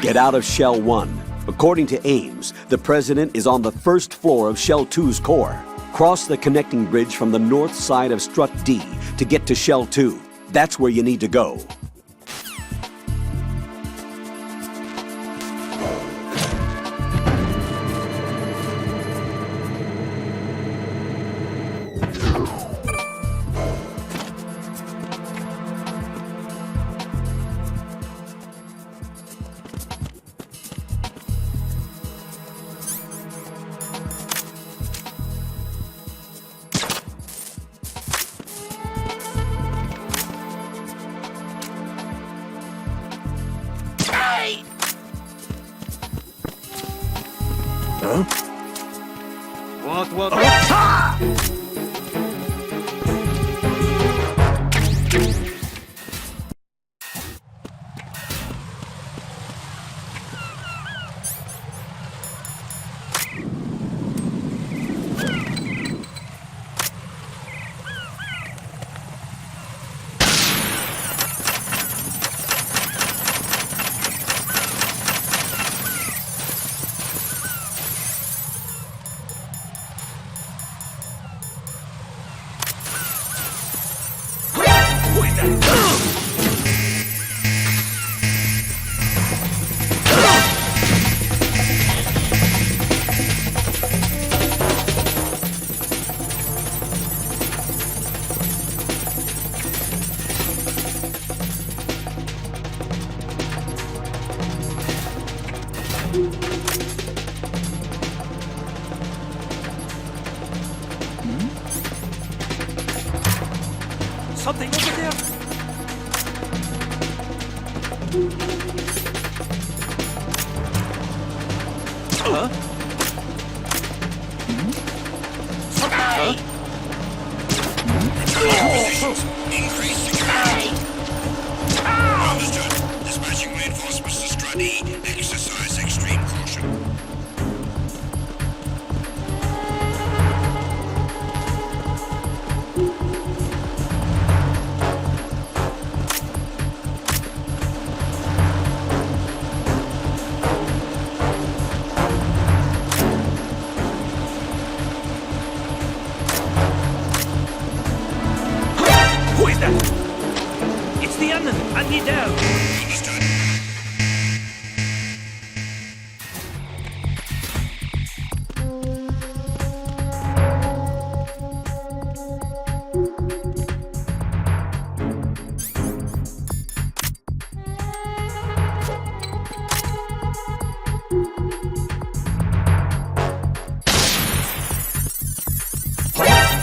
Get out of Shell 1. According to Ames, the President is on the first floor of Shell 2's core. Cross the connecting bridge from the north side of Strut D to get to Shell 2. That's where you need to go. Huh? What? Something over there! Huh? Something? Increase security. Understood. Dispatching reinforcements to Strut E. Exercise extreme caution. It's the Unknown! I need help! Understood.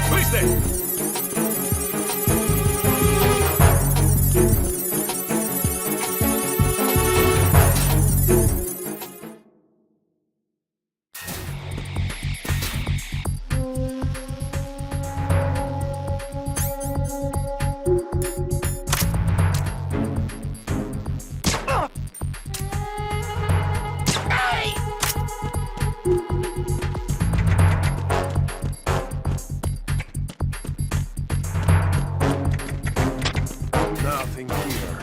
Who is there? Nothing here.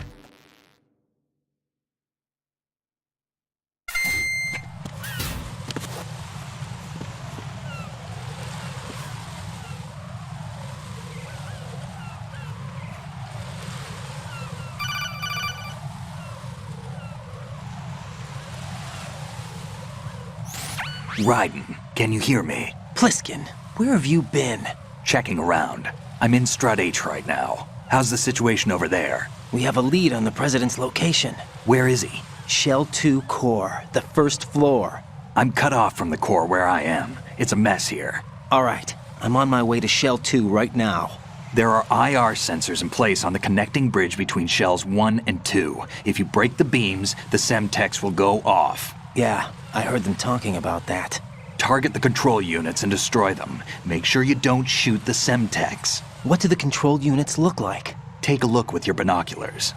Raiden, can you hear me? Pliskin, where have you been? Checking around. I'm in Strut H right now. How's the situation over there? We have a lead on the President's location. Where is he? Shell 2 core, the first floor. I'm cut off from the core where I am. It's a mess here. All right, I'm on my way to Shell 2 right now. There are IR sensors in place on the connecting bridge between Shells 1 and 2. If you break the beams, the Semtex will go off. Yeah, I heard them talking about that. Target the control units and destroy them. Make sure you don't shoot the Semtex. What do the control units look like? Take a look with your binoculars.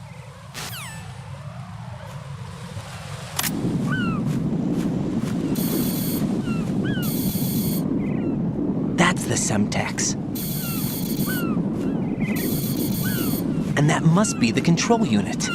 That's the Semtex. And that must be the control unit.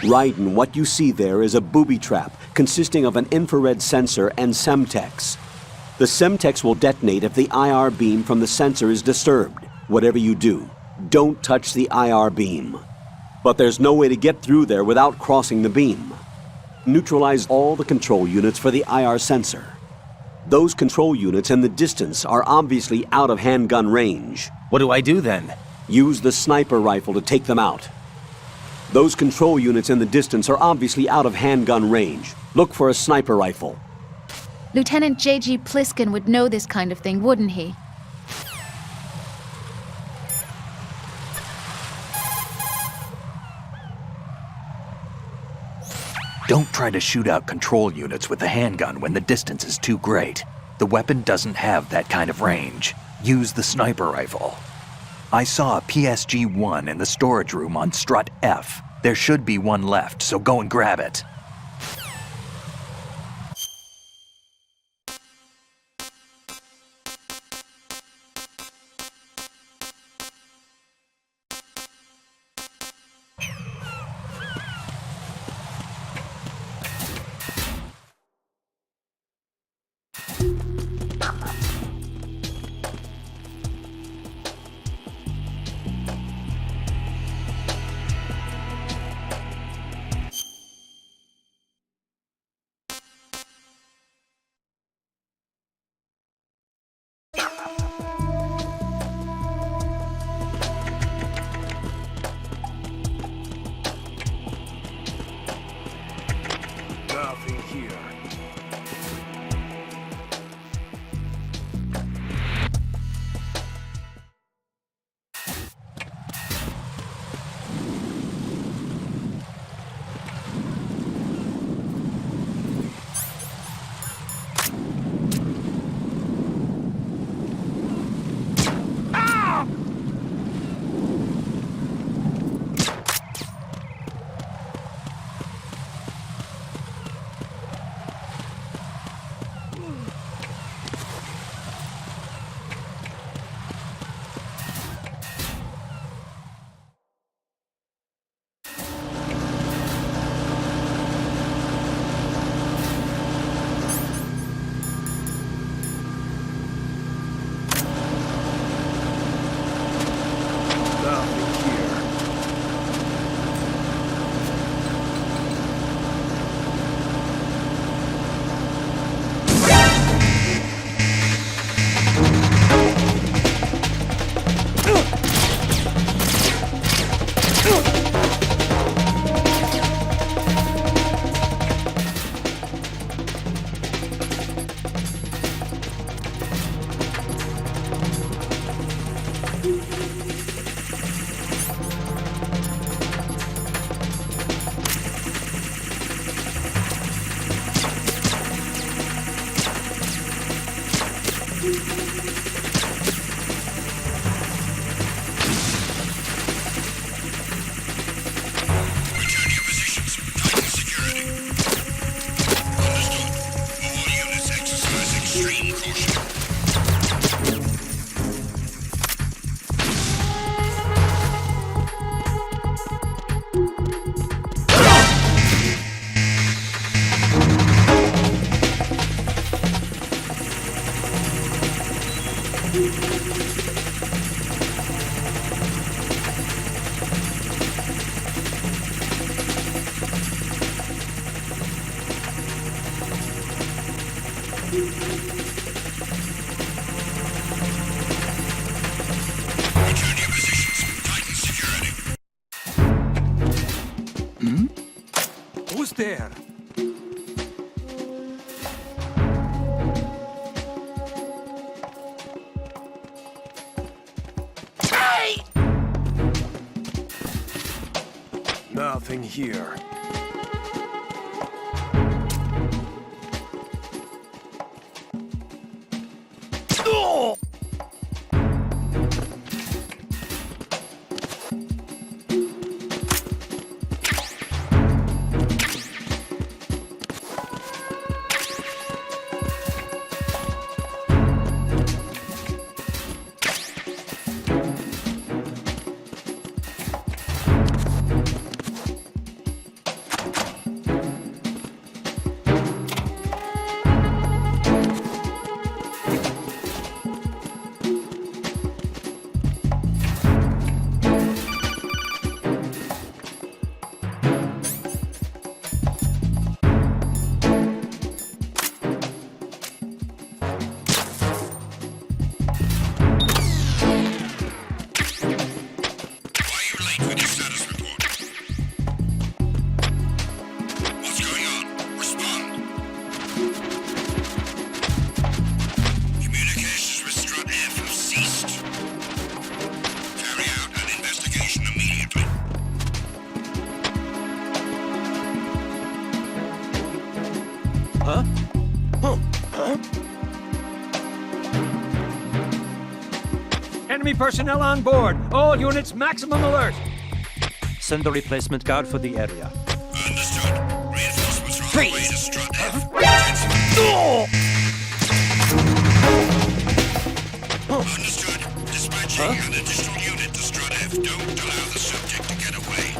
Raiden, what you see there is a booby trap consisting of an infrared sensor and Semtex. The Semtex will detonate if the IR beam from the sensor is disturbed. Whatever you do, don't touch the IR beam. But there's no way to get through there without crossing the beam. Neutralize all the control units for the IR sensor. Those control units in the distance are obviously out of handgun range. What do I do then? Use the sniper rifle to take them out. Those control units in the distance are obviously out of handgun range. Look for a sniper rifle. Lieutenant J.G. Pliskin would know this kind of thing, wouldn't he? Don't try to shoot out control units with the handgun when the distance is too great. The weapon doesn't have that kind of range. Use the sniper rifle. I saw a PSG-1 in the storage room on strut F. There should be one left, so go and grab it. Nothing here. Who's there? Nothing here. Enemy personnel on board. All units maximum alert. Send the replacement guard for the area. Understood. Reinforcements are on the way to Strut F. Intensify. Understood. Dispatching an additional unit to Strut F. Don't allow the subject to get away.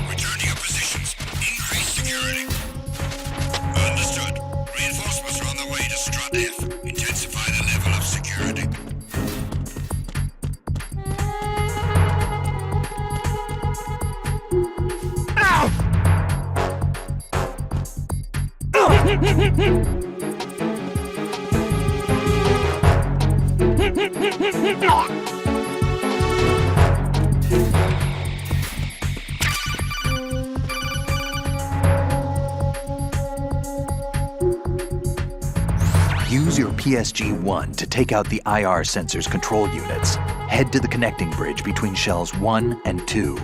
Returning your positions. Increase security. Understood. Reinforcements are on the way to Strut F. Intensify the level of security. Use your PSG-1 to take out the IR sensor's control units. Head to the connecting bridge between shells 1 and 2.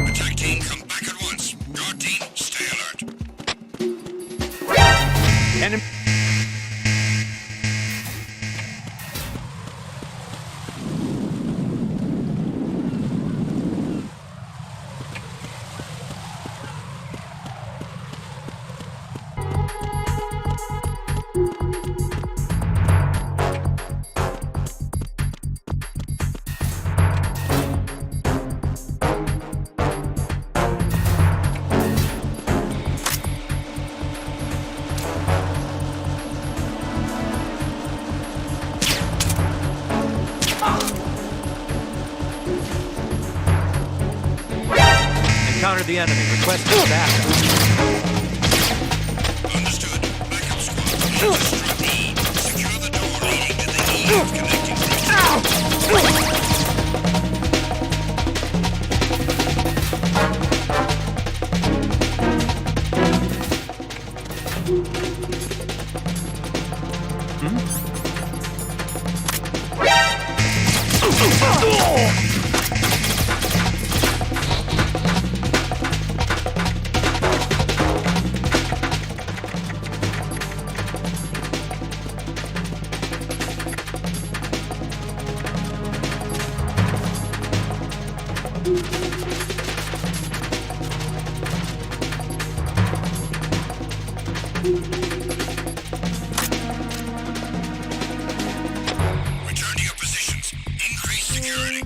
Attack team, come back at once. Guard team, stay alert. Enemy. Encountered the enemy. Request backup. Understood. Backup squad. Head to Strut E. Secure the door leading to the E of connecting bridge. Return to your positions. Increase security.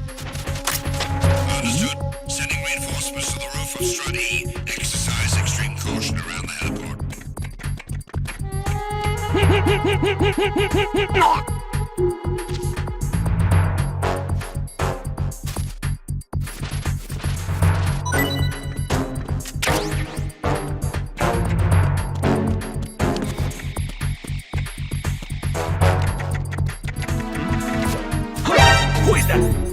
Who is that?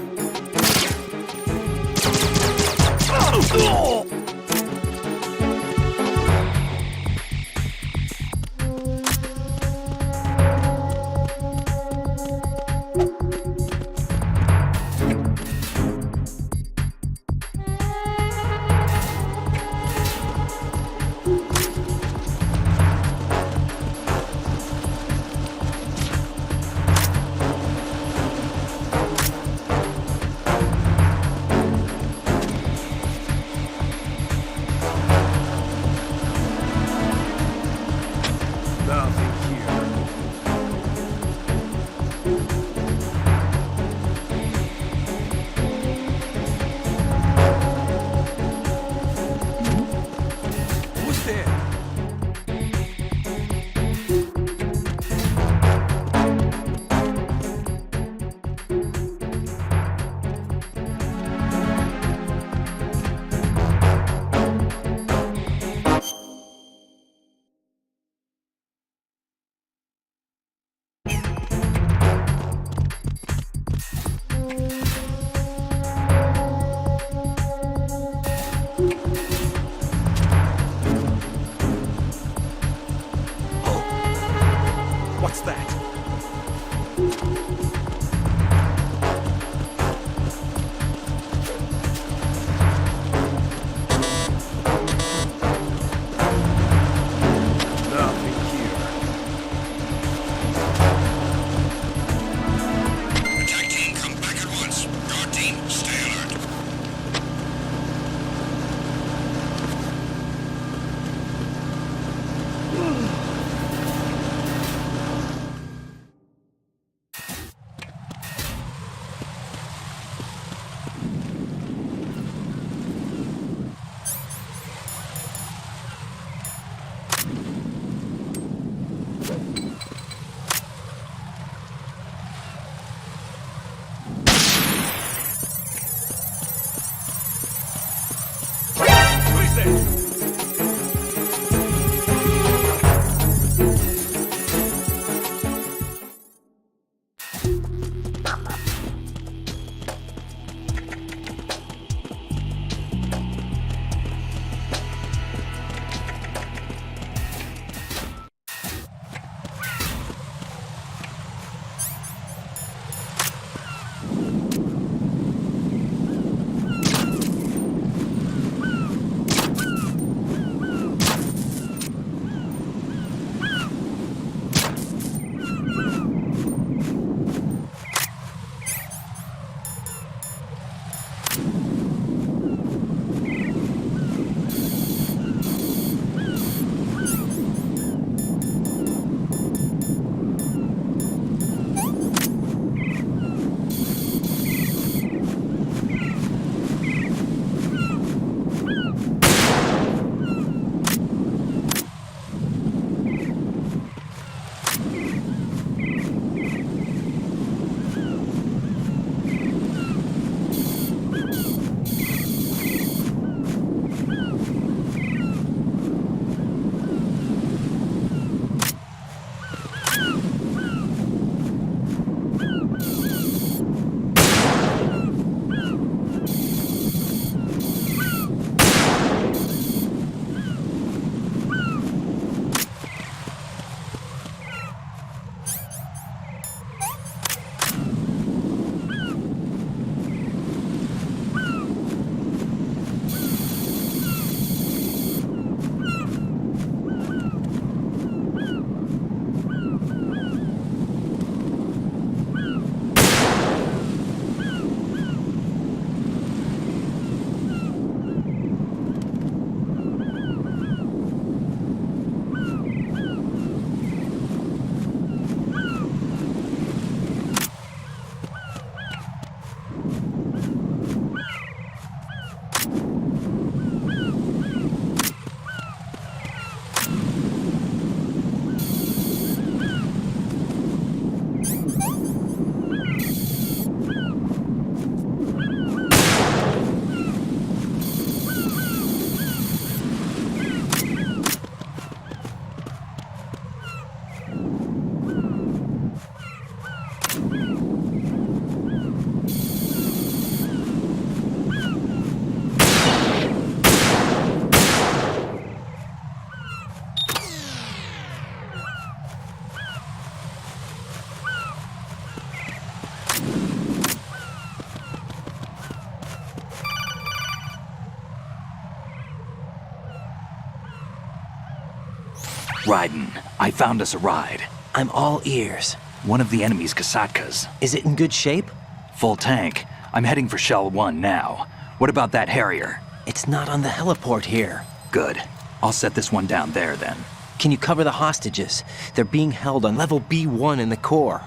Raiden, I found us a ride. I'm all ears. One of the enemy's Kasatkas. Is it in good shape? Full tank. I'm heading for Shell 1 now. What about that Harrier? It's not on the heliport here. Good. I'll set this one down there then. Can you cover the hostages? They're being held on level B1 in the core.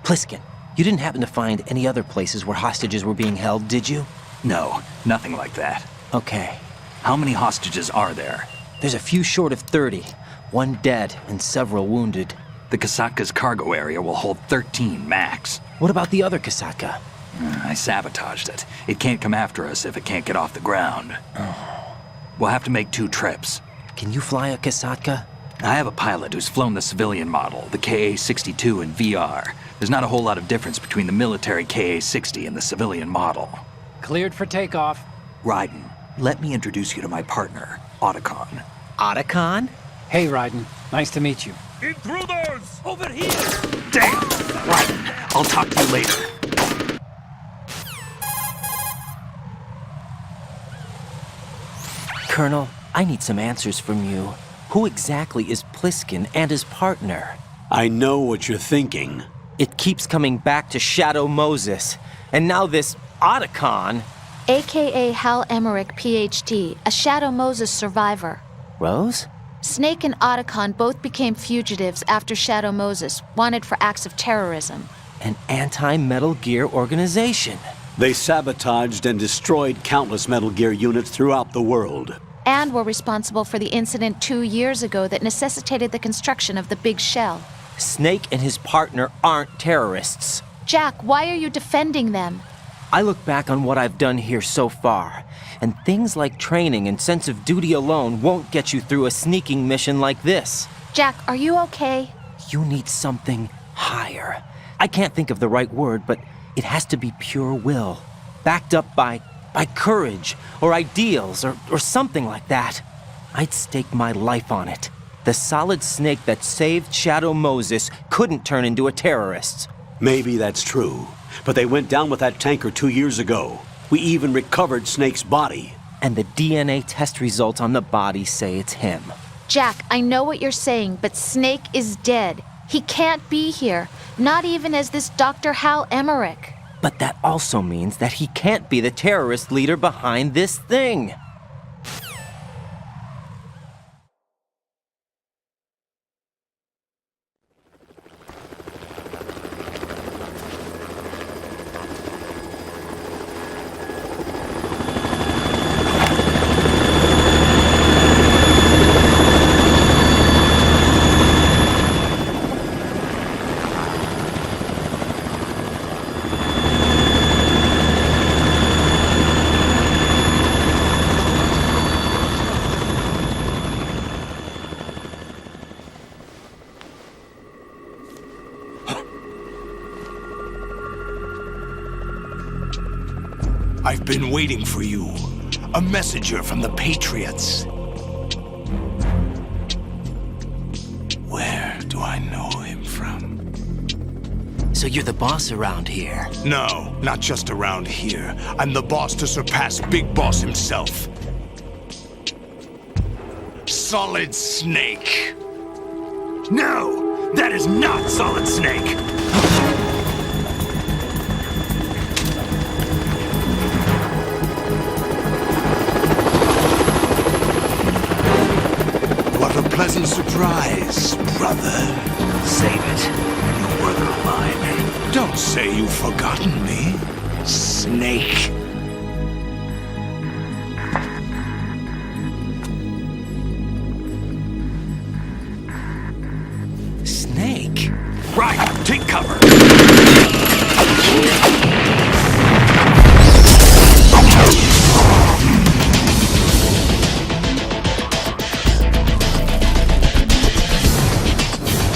Pliskin, you didn't happen to find any other places where hostages were being held, did you? No, nothing like that. Okay. How many hostages are there? There's a few short of 30. One dead and several wounded. The Kasatka's cargo area will hold 13 max. What about the other Kasaka? I sabotaged it. It can't come after us if it can't get off the ground. We'll have to make 2 trips. Can you fly a Kasatka? I have a pilot who's flown the civilian model, the KA-62 in VR. There's not a whole lot of difference between the military KA-60 and the civilian model. Cleared for takeoff. Raiden, let me introduce you to my partner, Otacon. Otacon? Hey, Raiden. Nice to meet you. Intruders! Over here! Damn! Raiden, I'll talk to you later. Colonel, I need some answers from you. Who exactly is Pliskin and his partner? I know what you're thinking. It keeps coming back to Shadow Moses. And now this Otacon. AKA Hal Emmerich, PhD, a Shadow Moses survivor. Rose? Snake and Otacon both became fugitives after Shadow Moses, wanted for acts of terrorism. An anti-Metal Gear organization. They sabotaged and destroyed countless Metal Gear units throughout the world. And were responsible for the incident 2 years ago that necessitated the construction of the Big Shell. Snake and his partner aren't terrorists. Jack, why are you defending them? I look back on what I've done here so far, and things like training and sense of duty alone won't get you through a sneaking mission like this. Jack, are you okay? You need something higher. I can't think of the right word, but it has to be pure will, backed up by courage or ideals or something like that. I'd stake my life on it. The solid Snake that saved Shadow Moses couldn't turn into a terrorist. Maybe that's true, but they went down with that tanker 2 years ago. We even recovered Snake's body. And the DNA test results on the body say it's him. Jack, I know what you're saying, but Snake is dead. He can't be here, not even as this Dr. Hal Emmerich. But that also means that he can't be the terrorist leader behind this thing. I've been waiting for you. A messenger from the Patriots. Where do I know him from? So you're the boss around here? No, not just around here. I'm the boss to surpass Big Boss himself. Solid Snake. No! That is not Solid Snake! What a pleasant surprise, brother. Save it. You brother of mine. Don't say you've forgotten me, Snake. Snake? Right, take cover!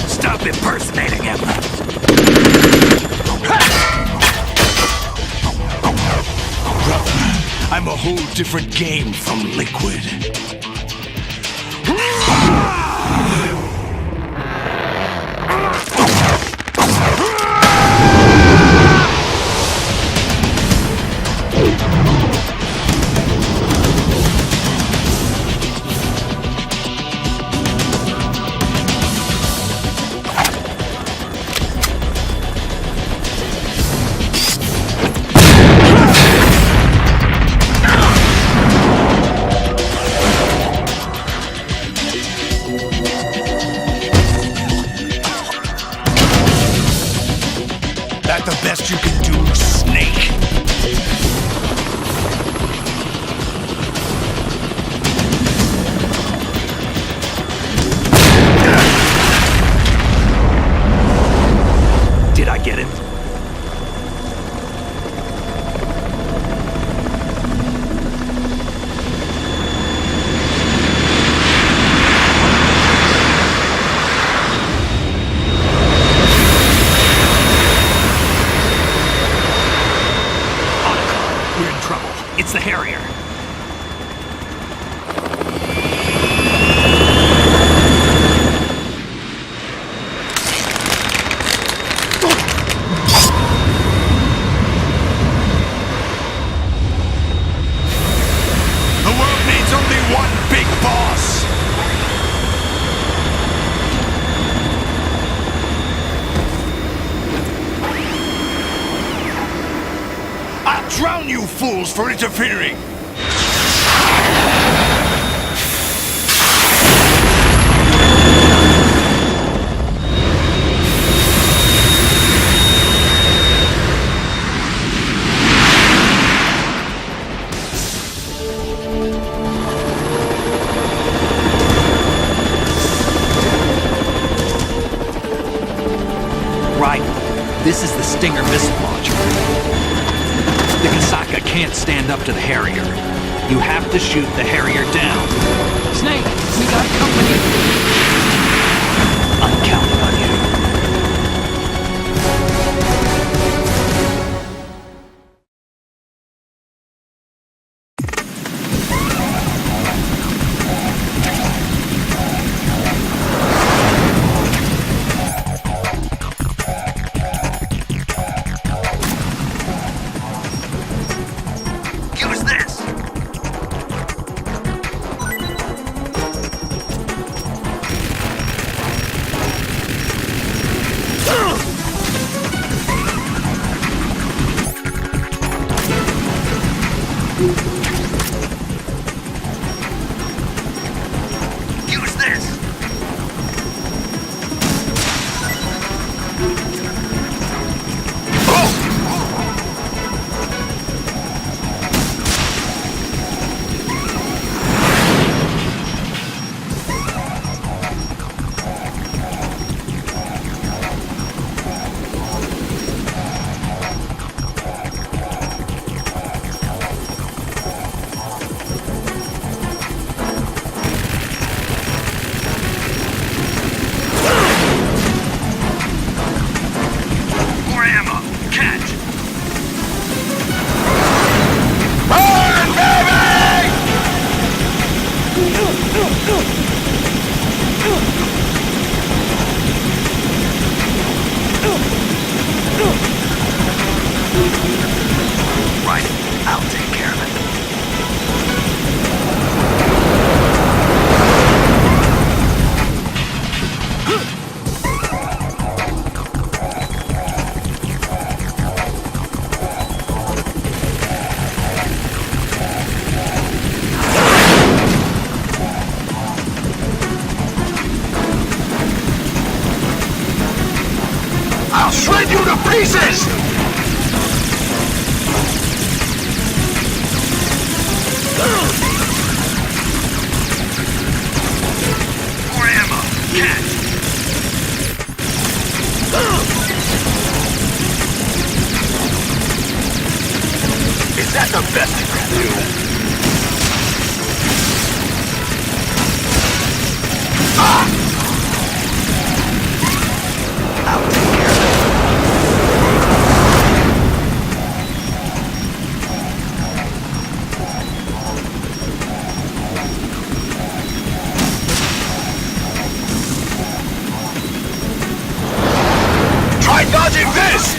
Stop impersonating him! Brother, I'm a whole different game from Liquid. the best you can do, Snake? Did I get him? We're in trouble. It's the Harrier. The world needs only one big boss! I'll drown you fools for interfering! Right. This is the Stinger missile launcher. The Kasaka can't stand up to the Harrier. You have to shoot the Harrier down. Snake, we got company. I'm counting on you. Use this! Use this! More ammo! Catch! Burn, baby! Right, I'll take care of it. I'll shred you to pieces! More ammo! Catch! Is that the best you can do? I'll take care of it. Try dodging this!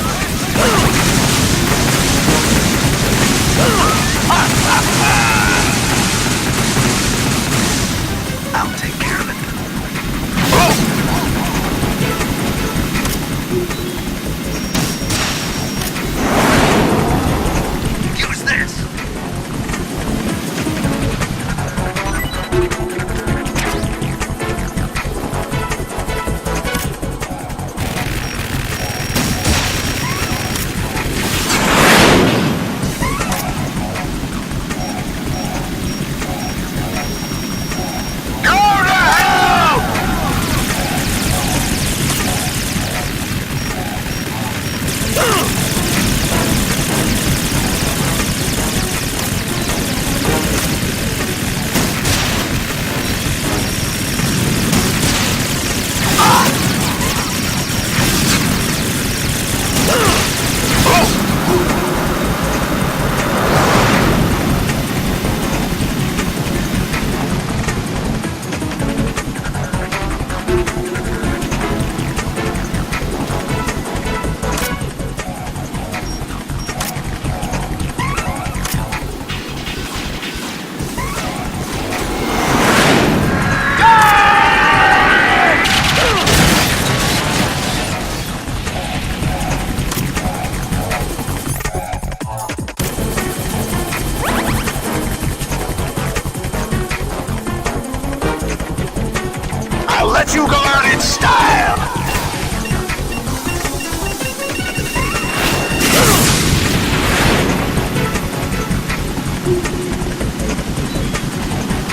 in style!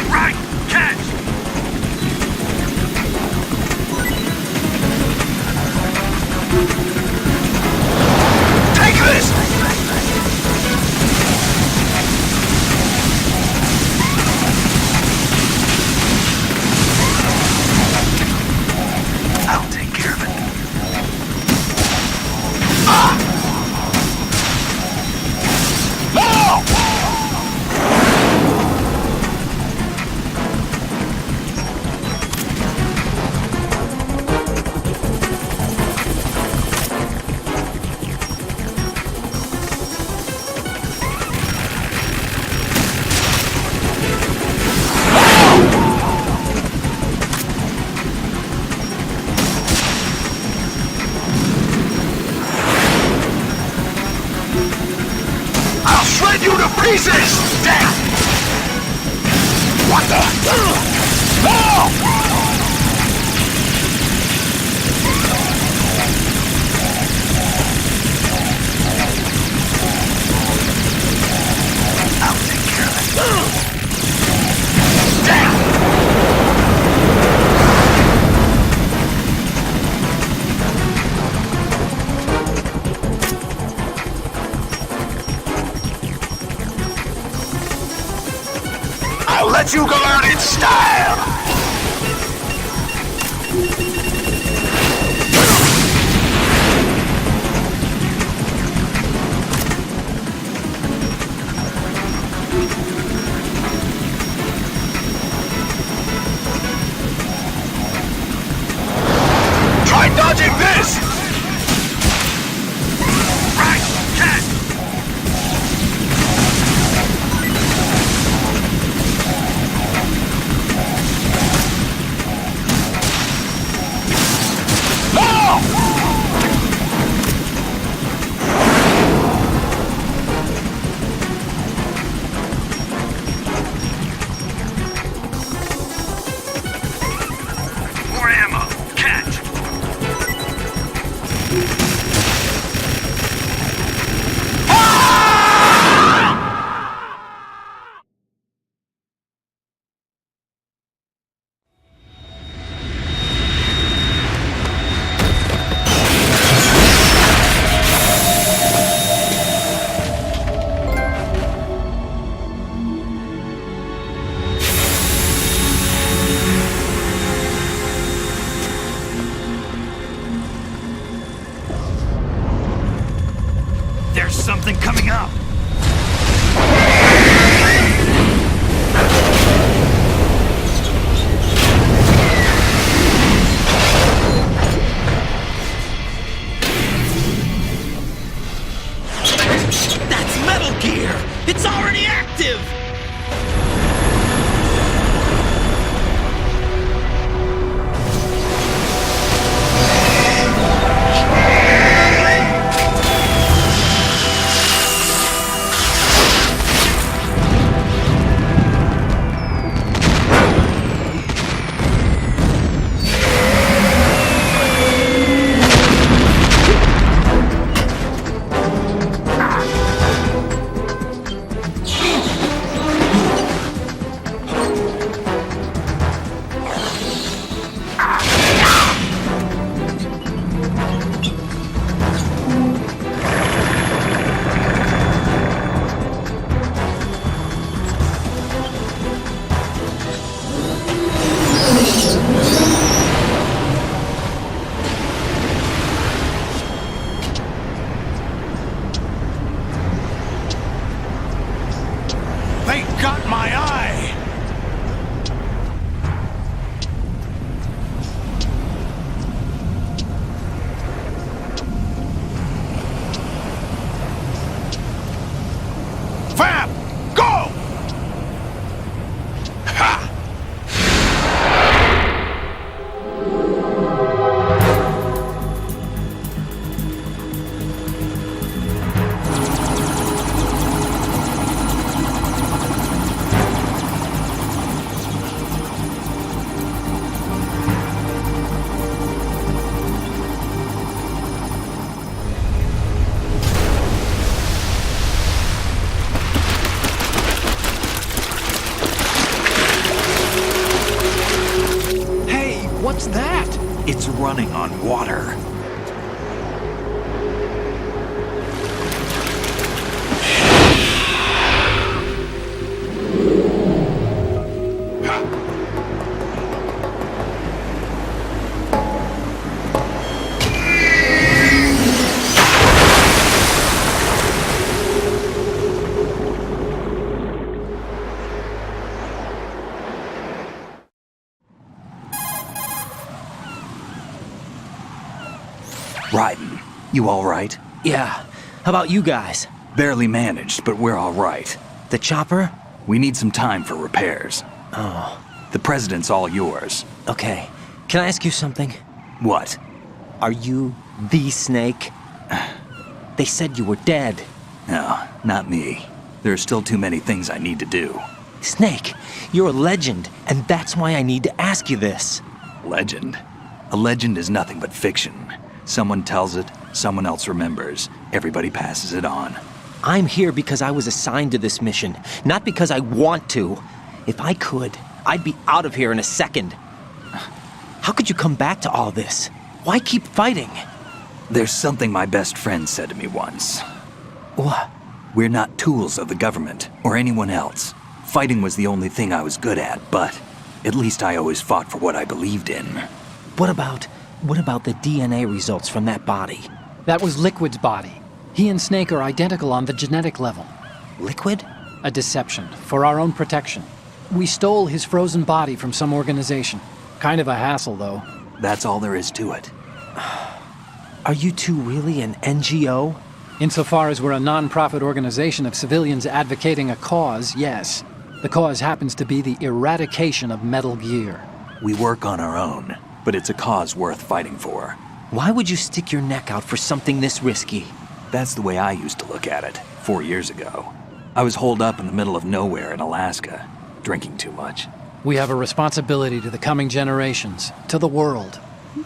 Right! Catch! Take this! I'll take care of it. I'll shred you to pieces! Damn! What the? I'll take care of it. Damn! I'll let you go out in style! Try dodging this! Right! Catch! More ammo! Catch! There's something coming up! That's Metal Gear! It's already active! It's running on water. Raiden, you all right? Yeah. How about you guys? Barely managed, but we're all right. The chopper? We need some time for repairs. Oh. The president's all yours. Okay. Can I ask you something? What? Are you the Snake? They said you were dead. No, not me. There are still too many things I need to do. Snake, you're a legend, and that's why I need to ask you this. Legend? A legend is nothing but fiction. Someone tells it, someone else remembers. Everybody passes it on. I'm here because I was assigned to this mission, not because I want to. If I could, I'd be out of here in a second. How could you come back to all this? Why keep fighting? There's something my best friend said to me once. What? We're not tools of the government or anyone else. Fighting was the only thing I was good at, but at least I always fought for what I believed in. What about the DNA results from that body? That was Liquid's body. He and Snake are identical on the genetic level. Liquid? A deception, for our own protection. We stole his frozen body from some organization. Kind of a hassle, though. That's all there is to it. Are you two really an NGO? Insofar as we're a non-profit organization of civilians advocating a cause, yes. The cause happens to be the eradication of Metal Gear. We work on our own, but it's a cause worth fighting for. Why would you stick your neck out for something this risky? That's the way I used to look at it, 4 years ago. I was holed up in the middle of nowhere in Alaska, drinking too much. We have a responsibility to the coming generations, to the world,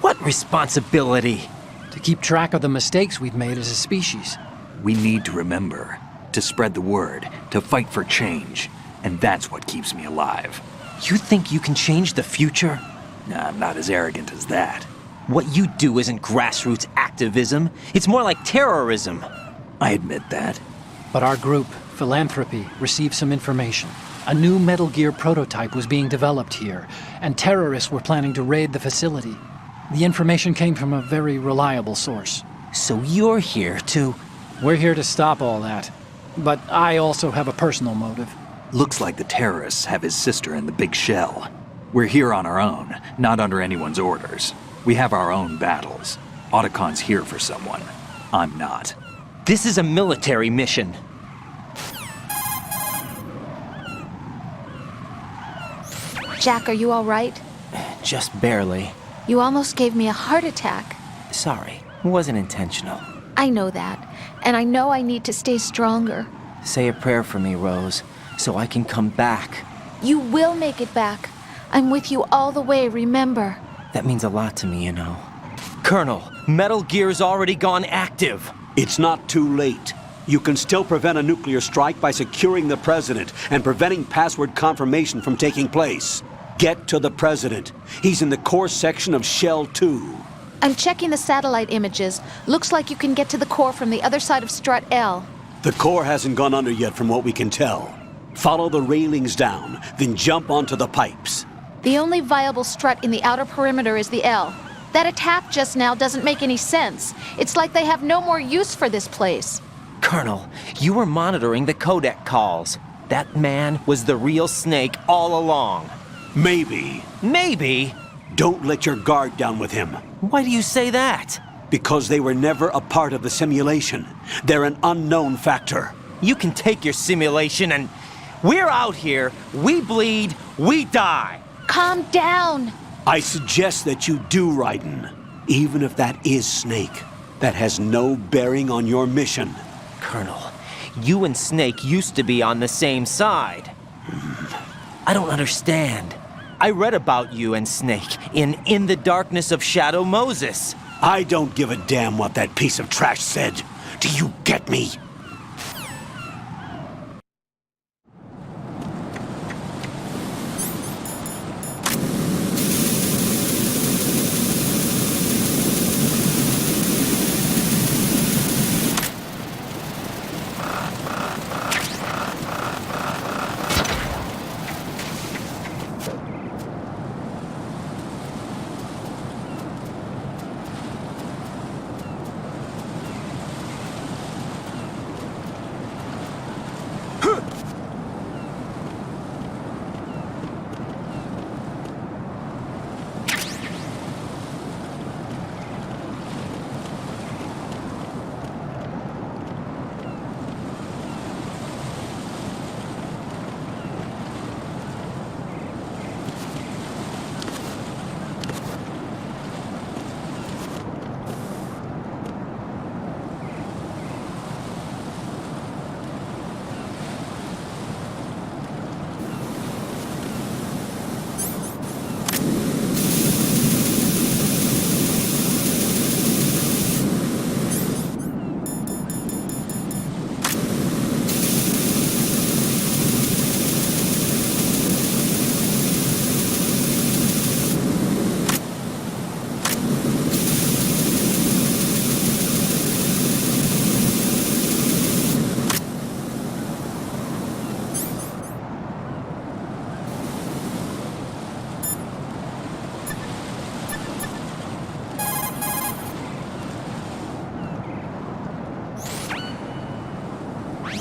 What responsibility? to keep track of the mistakes we've made as a species. We need to remember, to spread the word, to fight for change, and that's what keeps me alive. You think you can change the future? Nah, I'm not as arrogant as that. What you do isn't grassroots activism. It's more like terrorism. I admit that. But our group, Philanthropy, received some information. A new Metal Gear prototype was being developed here, and terrorists were planning to raid the facility. The information came from a very reliable source. So you're here to... We're here to stop all that. But I also have a personal motive. Looks like the terrorists have his sister in the big shell. We're here on our own, not under anyone's orders. We have our own battles. Otacon's here for someone. I'm not. This is a military mission. Jack, are you all right? Just barely. You almost gave me a heart attack. Sorry, it wasn't intentional. I know that, and I know I need to stay stronger. Say a prayer for me, Rose, so I can come back. You will make it back. I'm with you all the way, remember? That means a lot to me, you know. Colonel, Metal Gear's already gone active. It's not too late. You can still prevent a nuclear strike by securing the president and preventing password confirmation from taking place. Get to the president. He's in the core section of Shell 2. I'm checking the satellite images. Looks like you can get to the core from the other side of Strut L. The core hasn't gone under yet from what we can tell. Follow the railings down, then jump onto the pipes. The only viable strut in the outer perimeter is the L. That attack just now doesn't make any sense. It's like they have no more use for this place. Colonel, you were monitoring the codec calls. That man was the real Snake all along. Maybe. Maybe? Don't let your guard down with him. Why do you say that? Because they were never a part of the simulation. They're an unknown factor. You can take your simulation and... We're out here, we bleed, we die. Calm down. I suggest that you do, Raiden. Even if that is Snake. That has no bearing on your mission. Colonel, you and Snake used to be on the same side. I don't understand. I read about you and Snake in the Darkness of Shadow Moses. I don't give a damn what that piece of trash said. Do you get me?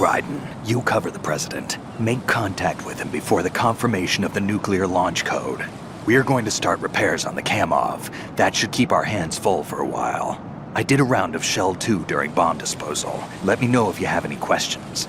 Raiden, you cover the President. Make contact with him before the confirmation of the nuclear launch code. We're going to start repairs on the Kamov. That should keep our hands full for a while. I did a round of Shell 2 during bomb disposal. Let me know if you have any questions.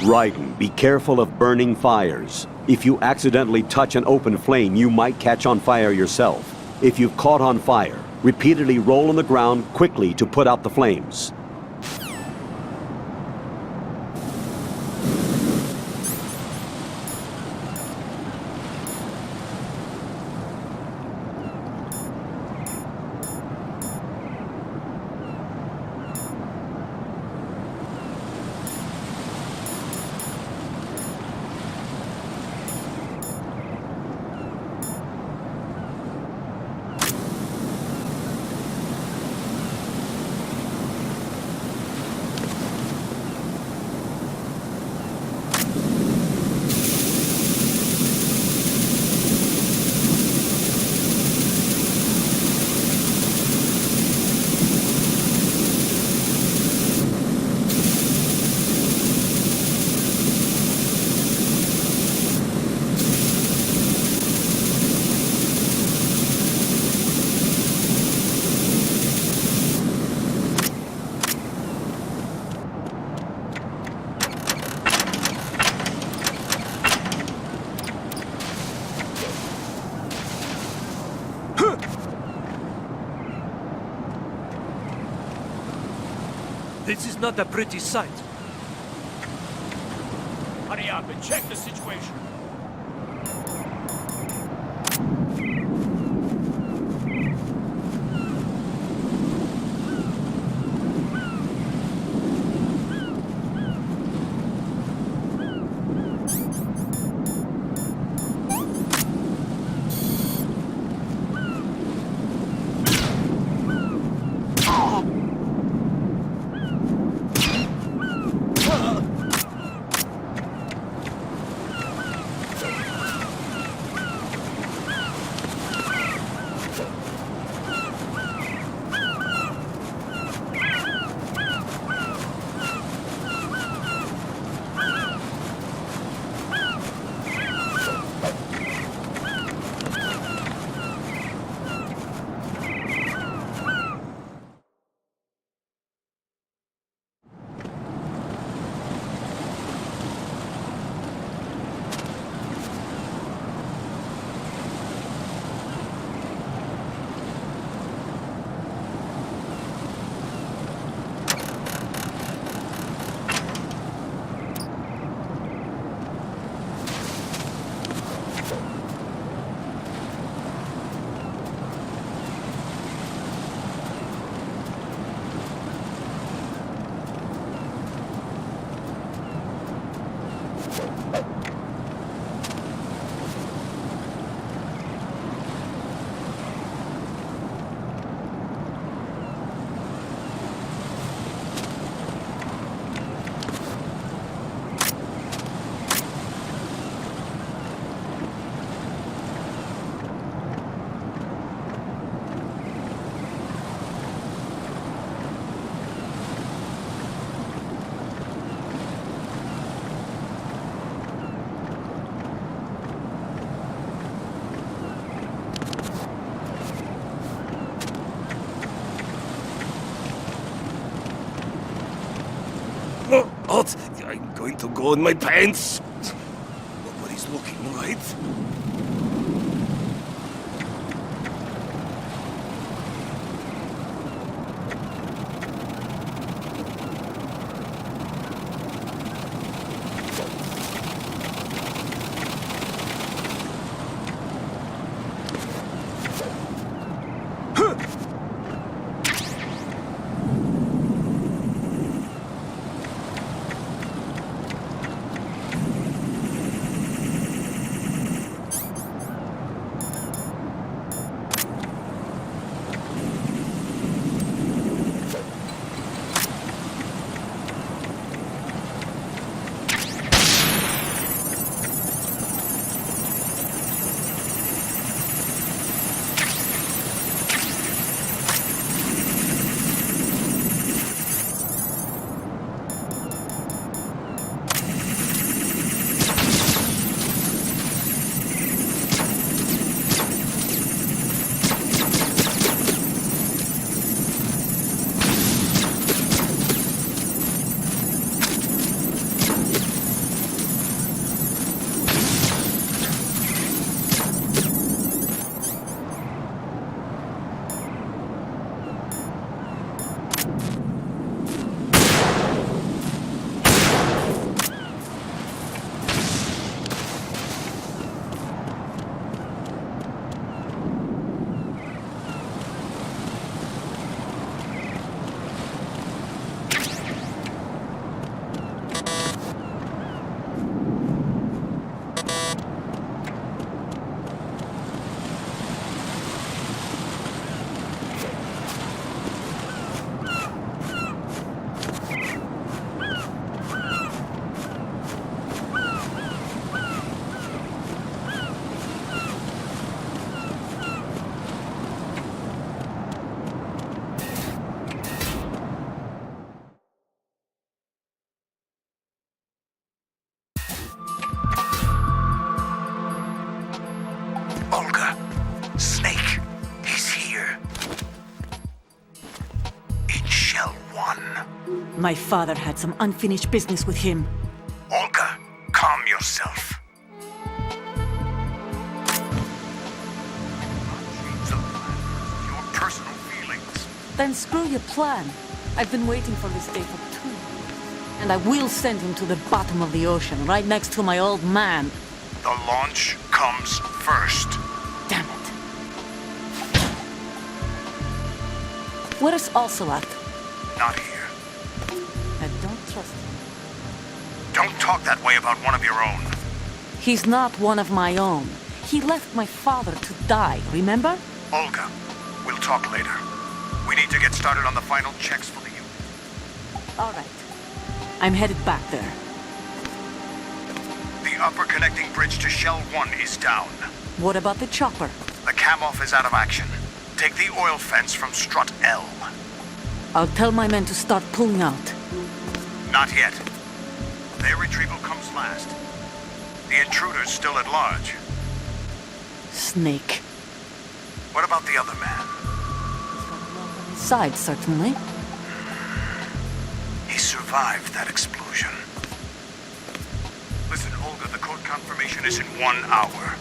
Raiden, be careful of burning fires. If you accidentally touch an open flame, you might catch on fire yourself. If you've caught on fire, repeatedly roll on the ground quickly to put out the flames. This is not a pretty sight. Hurry up and check the situation. What? I'm going to go in my pants. Nobody's looking, right? My father had some unfinished business with him. Olga, calm yourself. Your personal feelings. Then screw your plan. I've been waiting for this day for 2 years. And I will send him to the bottom of the ocean, right next to my old man. The launch comes first. Damn it. Where's Ocelot? Not here. I don't trust him. Don't talk that way about one of your own. He's not one of my own. He left my father to die, remember? Olga, we'll talk later. We need to get started on the final checks for the unit. All right. I'm headed back there. The upper connecting bridge to Shell 1 is down. What about the chopper? The cam-off is out of action. Take the oil fence from strut L. I'll tell my men to start pulling out. Not yet. Their retrieval comes last. The intruder's still at large. Snake. What about the other man? Side, certainly. He survived that explosion. Listen, Olga, the code confirmation is in 1 hour.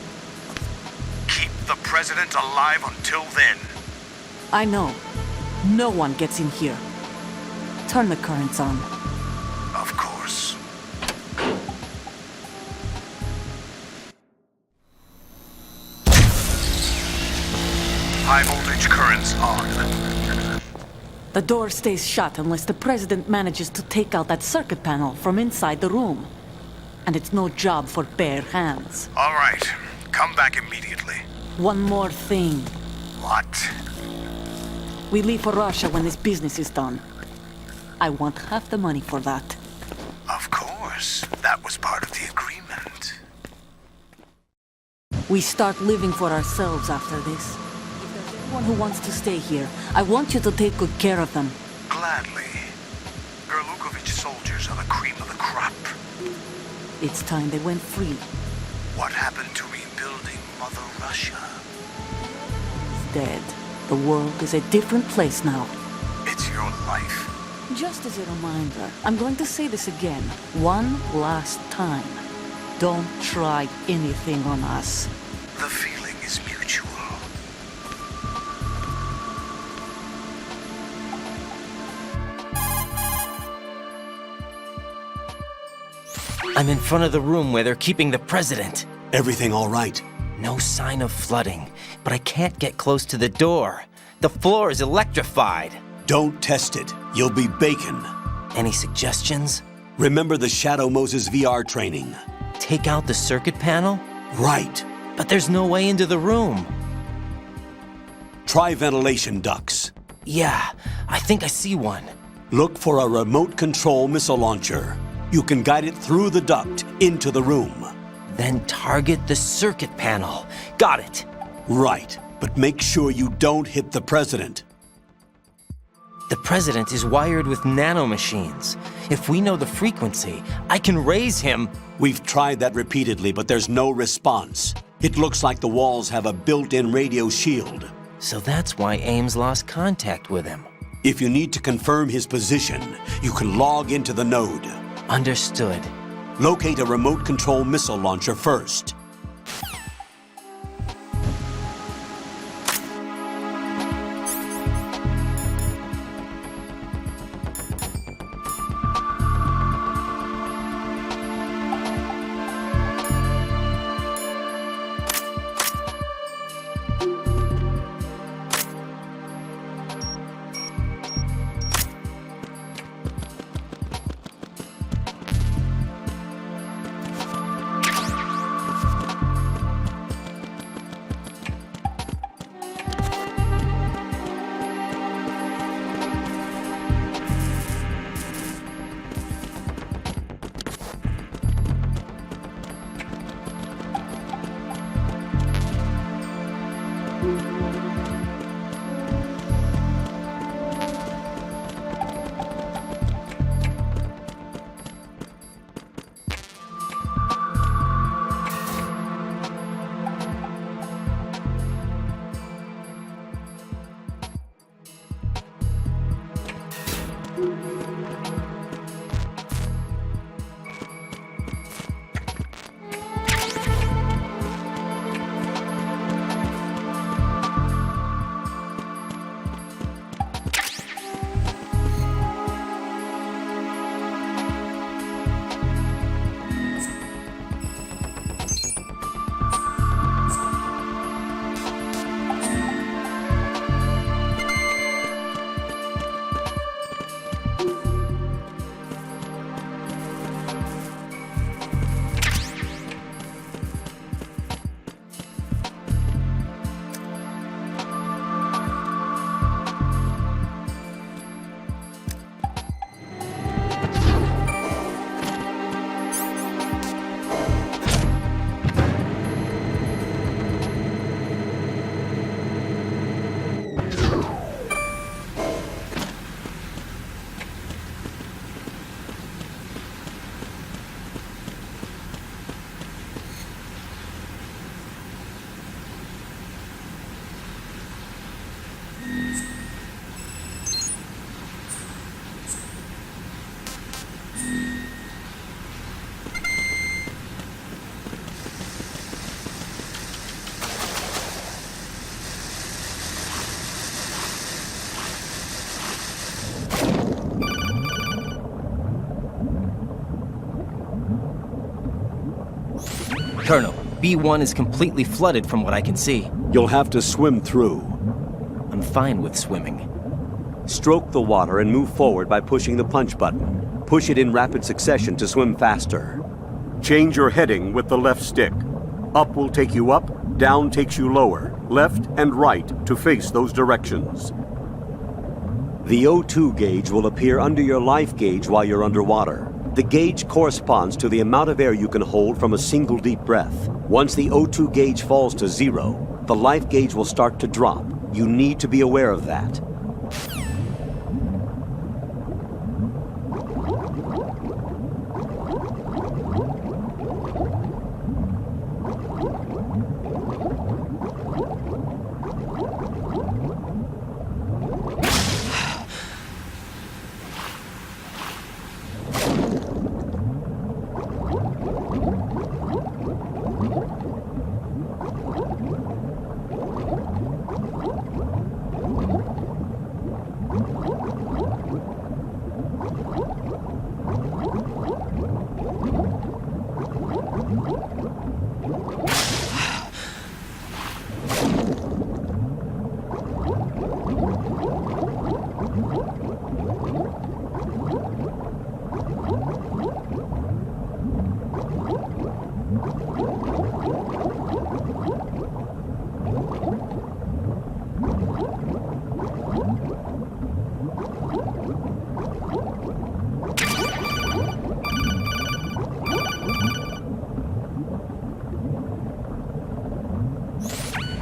Keep the president alive until then. I know. No one gets in here. Turn the currents on. Of course. High voltage currents on. The door stays shut unless the president manages to take out that circuit panel from inside the room. And it's no job for bare hands. All right. Come back immediately. One more thing. What? We leave for Russia when this business is done. I want half the money for that. Of course. That was part of the agreement. We start living for ourselves after this. If there's anyone who wants to stay here, I want you to take good care of them. Gladly. Gerlukovich soldiers are the cream of the crop. It's time they went free. What happened to rebuilding Mother Russia? It's dead. The world is a different place now. It's your life. Just as a reminder, I'm going to say this again, one last time. Don't try anything on us. The feeling is mutual. I'm in front of the room where they're keeping the president. Everything all right? No sign of flooding, but I can't get close to the door. The floor is electrified. Don't test it. You'll be bacon. Any suggestions? Remember the Shadow Moses VR training. Take out the circuit panel? Right. But there's no way into the room. Try ventilation ducts. Yeah, I think I see one. Look for a remote control missile launcher. You can guide it through the duct into the room. Then target the circuit panel. Got it. Right, but make sure you don't hit the president. The president is wired with nanomachines. If we know the frequency, I can raise him. We've tried that repeatedly, but there's no response. It looks like the walls have a built-in radio shield. So that's why Ames lost contact with him. If you need to confirm his position, you can log into the node. Understood. Locate a remote control missile launcher first. Colonel, B1 is completely flooded from what I can see. You'll have to swim through. I'm fine with swimming. Stroke the water and move forward by pushing the punch button. Push it in rapid succession to swim faster. Change your heading with the left stick. Up will take you up, down takes you lower, left and right to face those directions. The O2 gauge will appear under your life gauge while you're underwater. The gauge corresponds to the amount of air you can hold from a single deep breath. Once the O2 gauge falls to 0, the life gauge will start to drop. You need to be aware of that.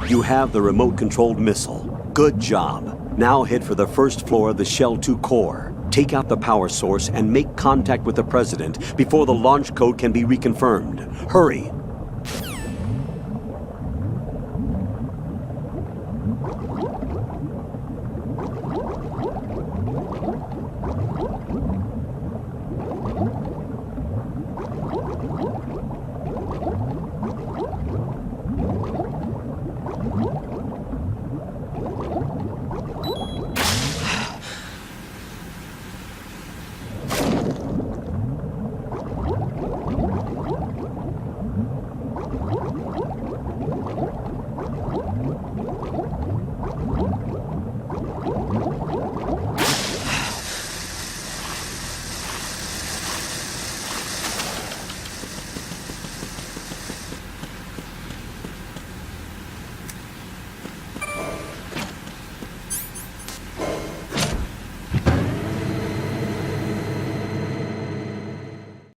You have the remote-controlled missile. Good job. Now head for the first floor of the Shell 2 core. Take out the power source and make contact with the President before the launch code can be reconfirmed. Hurry!